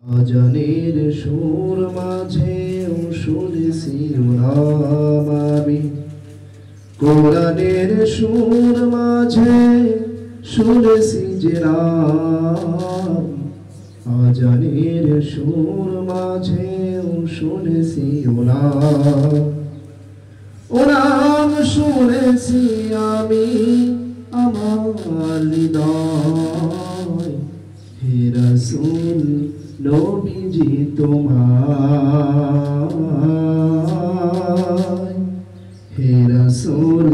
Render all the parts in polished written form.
আজানের সুর মাঝে শুনেছি নাম আমি, কোরআনের সুর মাঝে শুনেছি যে নাম। আজানের সুর মাঝে শুনেছি নাম, ও নাম শুনেছি আমি আমার হৃদয়। হে রাসূল নবীজি তোমায়, হে রাসূল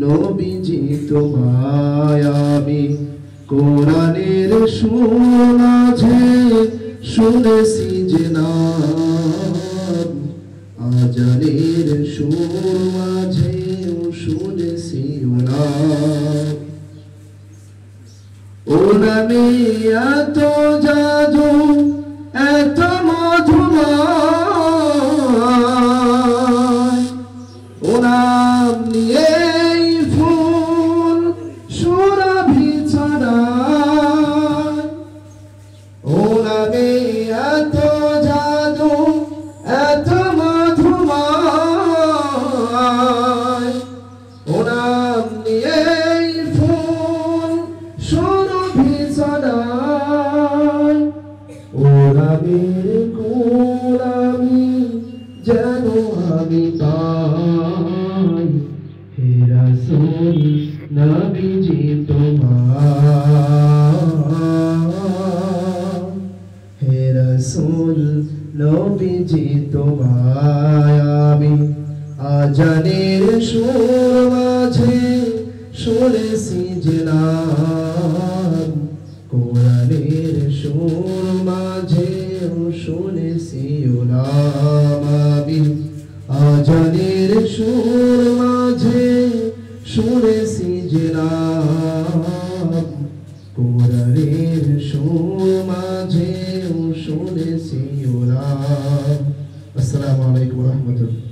নবীজি তোমায় আমি কোরআনের সুর মাঝে শুনেছি যে নাম। আজানের সুর মাঝে শুনেছি নাম। ও নামে এত জাদু এত মধুময়, ও নাম নিয়েই ফুল সুরভি ছড়ায়। ও নামে এত জাদু এত মধুময়, ও নাম নিয়েই ফুল সুরভি ছড়ায়। ও নামের গুণ আমি যেন আমি পাই। হে রাসূল নবীজি তোমায়, হে রাসূল নবীজি তোমায় আমি আজানের সুর মাঝে শুনেছি যে নাম। কোরআনের সুর মাঝে শুনেছি নাম আমি, আজানের সুর মাঝে শুনেছি যে নাম। কোরআনের সুর মাঝে শুনেছি নাম। আসসালামু আলাইকুম ওয়া রাহমাতুল্লাহ।